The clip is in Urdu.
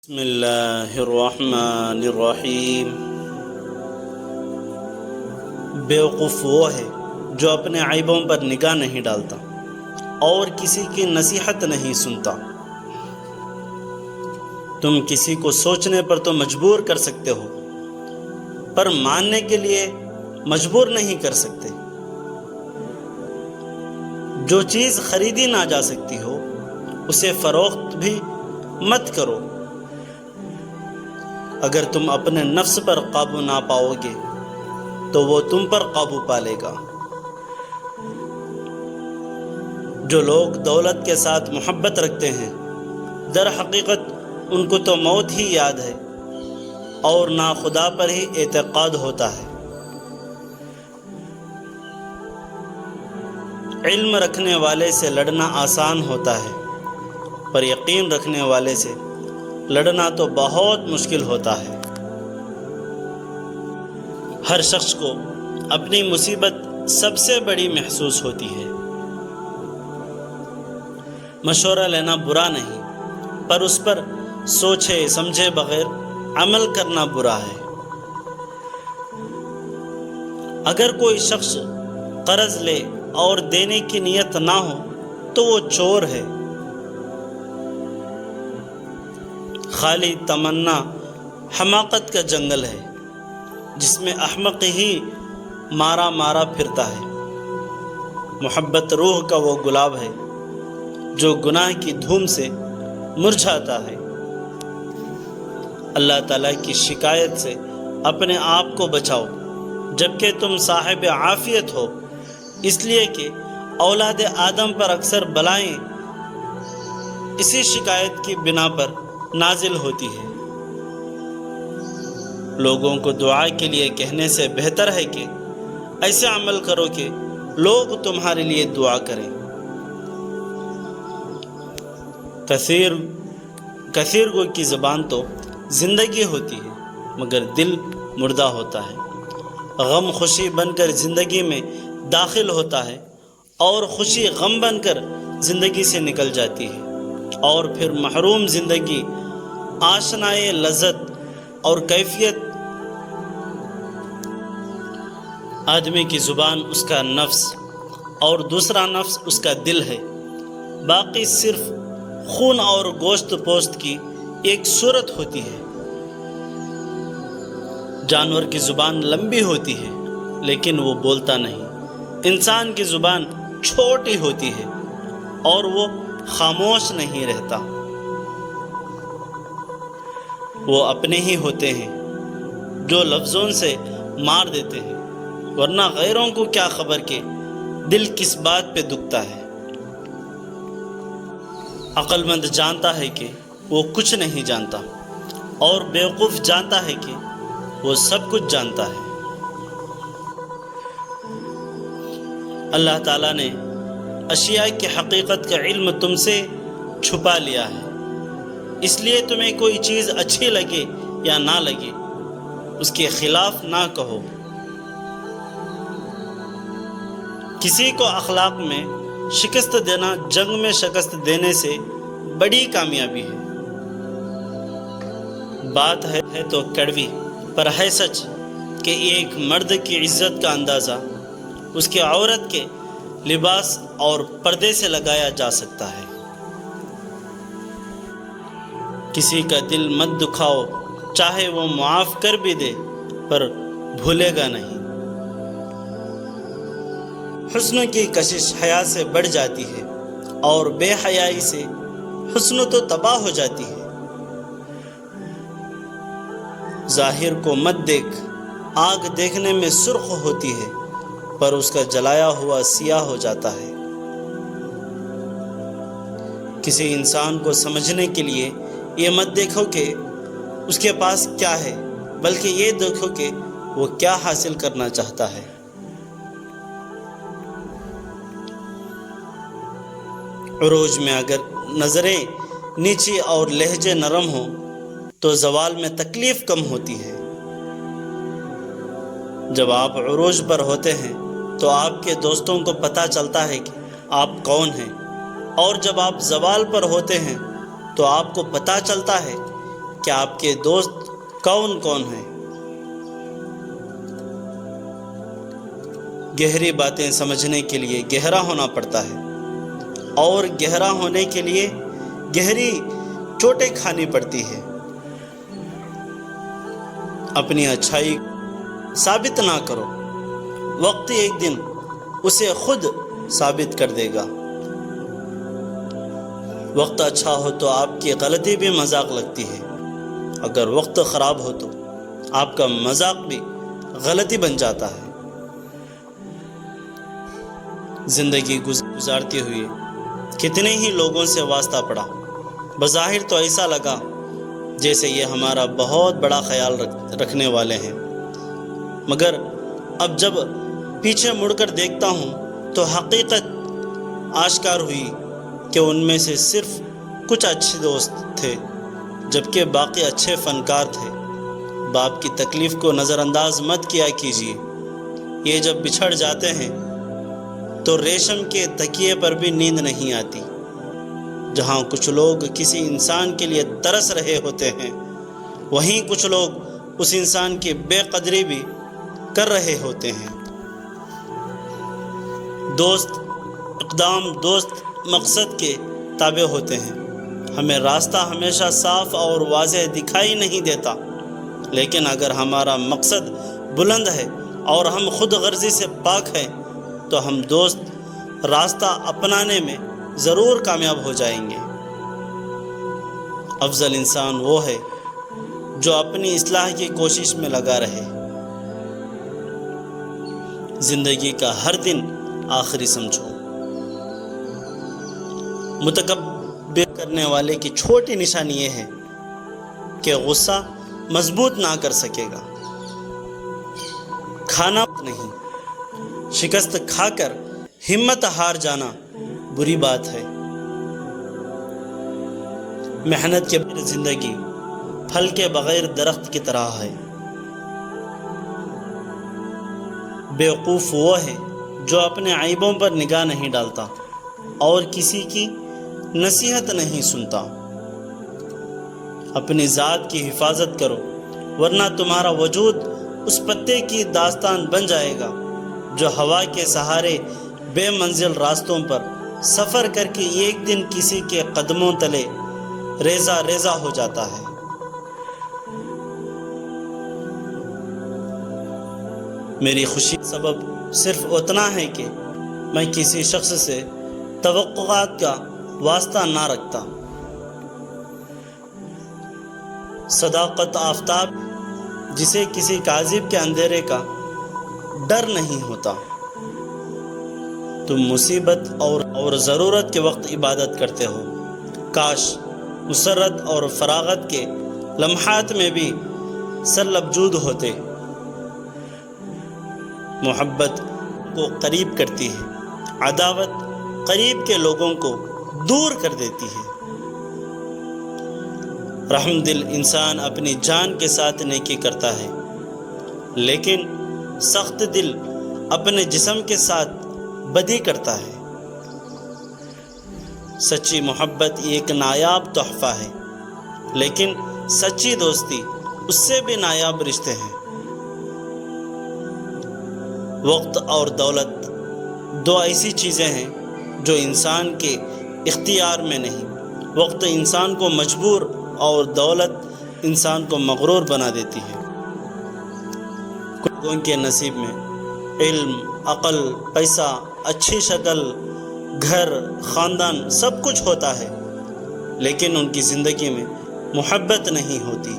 بسم اللہ الرحمن الرحیم۔ بیوقوف وہ ہے جو اپنے عیبوں پر نگاہ نہیں ڈالتا اور کسی کی نصیحت نہیں سنتا۔ تم کسی کو سوچنے پر تو مجبور کر سکتے ہو، پر ماننے کے لیے مجبور نہیں کر سکتے۔ جو چیز خریدی نہ جا سکتی ہو اسے فروخت بھی مت کرو۔ اگر تم اپنے نفس پر قابو نہ پاؤ گے تو وہ تم پر قابو پا لے گا۔ جو لوگ دولت کے ساتھ محبت رکھتے ہیں در حقیقت ان کو تو موت ہی یاد ہے اور نہ خدا پر ہی اعتقاد ہوتا ہے۔ علم رکھنے والے سے لڑنا آسان ہوتا ہے، پر یقین رکھنے والے سے لڑنا تو بہت مشکل ہوتا ہے۔ ہر شخص کو اپنی مصیبت سب سے بڑی محسوس ہوتی ہے۔ مشورہ لینا برا نہیں، پر اس پر سوچے سمجھے بغیر عمل کرنا برا ہے۔ اگر کوئی شخص قرض لے اور دینے کی نیت نہ ہو تو وہ چور ہے۔ خالی تمنا حماقت کا جنگل ہے جس میں احمق ہی مارا مارا پھرتا ہے۔ محبت روح کا وہ گلاب ہے جو گناہ کی دھوم سے مرجھاتا ہے۔ اللہ تعالیٰ کی شکایت سے اپنے آپ کو بچاؤ جبکہ تم صاحب عافیت ہو، اس لیے کہ اولاد آدم پر اکثر بلائیں اسی شکایت کی بنا پر نازل ہوتی ہے۔ لوگوں کو دعا کے لیے کہنے سے بہتر ہے کہ ایسے عمل کرو کہ لوگ تمہارے لیے دعا کریں۔ کثیر گو کی زبان تو زندگی ہوتی ہے مگر دل مردہ ہوتا ہے۔ غم خوشی بن کر زندگی میں داخل ہوتا ہے اور خوشی غم بن کر زندگی سے نکل جاتی ہے، اور پھر محروم زندگی آشنائے لذت اور کیفیت۔ آدمی کی زبان اس کا نفس اور دوسرا نفس اس کا دل ہے، باقی صرف خون اور گوشت پوست کی ایک صورت ہوتی ہے۔ جانور کی زبان لمبی ہوتی ہے لیکن وہ بولتا نہیں۔ انسان کی زبان چھوٹی ہوتی ہے اور وہ خاموش نہیں رہتا۔ وہ اپنے ہی ہوتے ہیں جو لفظوں سے مار دیتے ہیں، ورنہ غیروں کو کیا خبر کہ دل کس بات پہ دکھتا ہے۔ عقل مند جانتا ہے کہ وہ کچھ نہیں جانتا، اور بیوقوف جانتا ہے کہ وہ سب کچھ جانتا ہے۔ اللہ تعالیٰ نے اشیاء کی حقیقت کا علم تم سے چھپا لیا ہے، اس لیے تمہیں کوئی چیز اچھی لگے یا نہ لگے اس کے خلاف نہ کہو۔ کسی کو اخلاق میں شکست دینا جنگ میں شکست دینے سے بڑی کامیابی ہے۔ بات ہے تو کڑوی، پر ہے سچ کہ ایک مرد کی عزت کا اندازہ اس کی عورت کے لباس اور پردے سے لگایا جا سکتا ہے۔ کسی کا دل مت دکھاؤ، چاہے وہ معاف کر بھی دے پر بھولے گا نہیں۔ حسن کی کشش حیا سے بڑھ جاتی ہے اور بے حیائی سے حسن تو تباہ ہو جاتی ہے۔ ظاہر کو مت دیکھ، آگ دیکھنے میں سرخ ہوتی ہے پر اس کا جلایا ہوا سیاہ ہو جاتا ہے۔ کسی انسان کو سمجھنے کے لیے یہ مت دیکھو کہ اس کے پاس کیا ہے، بلکہ یہ دیکھو کہ وہ کیا حاصل کرنا چاہتا ہے۔ عروج میں اگر نظریں نیچی اور لہجے نرم ہوں تو زوال میں تکلیف کم ہوتی ہے۔ جب آپ عروج پر ہوتے ہیں تو آپ کے دوستوں کو پتہ چلتا ہے کہ آپ کون ہیں، اور جب آپ زوال پر ہوتے ہیں تو آپ کو پتہ چلتا ہے کہ آپ کے دوست کون کون ہیں۔ گہری باتیں سمجھنے کے لیے گہرا ہونا پڑتا ہے، اور گہرا ہونے کے لیے گہری چوٹیں کھانی پڑتی ہے۔ اپنی اچھائی ثابت نہ کرو، وقت ایک دن اسے خود ثابت کر دے گا۔ وقت اچھا ہو تو آپ کی غلطی بھی مذاق لگتی ہے، اگر وقت خراب ہو تو آپ کا مذاق بھی غلطی بن جاتا ہے۔ زندگی گزارتے ہوئے کتنے ہی لوگوں سے واسطہ پڑا، بظاہر تو ایسا لگا جیسے یہ ہمارا بہت بڑا خیال رکھنے والے ہیں، مگر اب جب پیچھے مڑ کر دیکھتا ہوں تو حقیقت آشکار ہوئی کہ ان میں سے صرف کچھ اچھے دوست تھے، جبکہ باقی اچھے فنکار تھے۔ باپ کی تکلیف کو نظر انداز مت کیا کیجیے، یہ جب بچھڑ جاتے ہیں تو ریشم کے تکیے پر بھی نیند نہیں آتی۔ جہاں کچھ لوگ کسی انسان کے لیے ترس رہے ہوتے ہیں، وہیں کچھ لوگ اس انسان کی بے قدری بھی کر رہے ہوتے ہیں۔ دوست اقدام، دوست مقصد کے تابع ہوتے ہیں۔ ہمیں راستہ ہمیشہ صاف اور واضح دکھائی نہیں دیتا، لیکن اگر ہمارا مقصد بلند ہے اور ہم خود غرضی سے پاک ہیں تو ہم دوست راستہ اپنانے میں ضرور کامیاب ہو جائیں گے۔ افضل انسان وہ ہے جو اپنی اصلاح کی کوشش میں لگا رہے۔ زندگی کا ہر دن آخری سمجھو۔ متکبر کرنے والے کی چھوٹی نشانی یہ ہے کہ غصہ مضبوط نہ کر سکے گا۔ کھانا نہیں، شکست کھا کر ہمت ہار جانا بری بات ہے۔ محنت کے بغیر زندگی پھل کے بغیر درخت کی طرح ہے۔ بیوقوف وہ ہے جو اپنے عیبوں پر نگاہ نہیں ڈالتا اور کسی کی نصیحت نہیں سنتا۔ اپنی ذات کی حفاظت کرو، ورنہ تمہارا وجود اس پتے کی داستان بن جائے گا جو ہوا کے سہارے بے منزل راستوں پر سفر کر کے ایک دن کسی کے قدموں تلے ریزہ ریزہ ہو جاتا ہے۔ میری خوشی کا سبب صرف اتنا ہے کہ میں کسی شخص سے توقعات کا واسطہ نہ رکھتا۔ صداقت آفتاب جسے کسی کاذب کے اندھیرے کا ڈر نہیں ہوتا۔ تم مصیبت اور ضرورت کے وقت عبادت کرتے ہو، کاش مسرت اور فراغت کے لمحات میں بھی سرلبجود ہوتے۔ محبت کو قریب کرتی ہے، عداوت قریب کے لوگوں کو دور کر دیتی ہے۔ رحم دل انسان اپنی جان کے ساتھ نیکی کرتا ہے، لیکن سخت دل اپنے جسم کے ساتھ بدی کرتا ہے۔ سچی محبت ایک نایاب تحفہ ہے، لیکن سچی دوستی اس سے بھی نایاب رشتے ہیں۔ وقت اور دولت دو ایسی چیزیں ہیں جو انسان کے اختیار میں نہیں۔ وقت انسان کو مجبور اور دولت انسان کو مغرور بنا دیتی ہے۔ کچھ لوگوں کے نصیب میں علم، عقل، پیسہ، اچھی شکل، گھر، خاندان سب کچھ ہوتا ہے، لیکن ان کی زندگی میں محبت نہیں ہوتی۔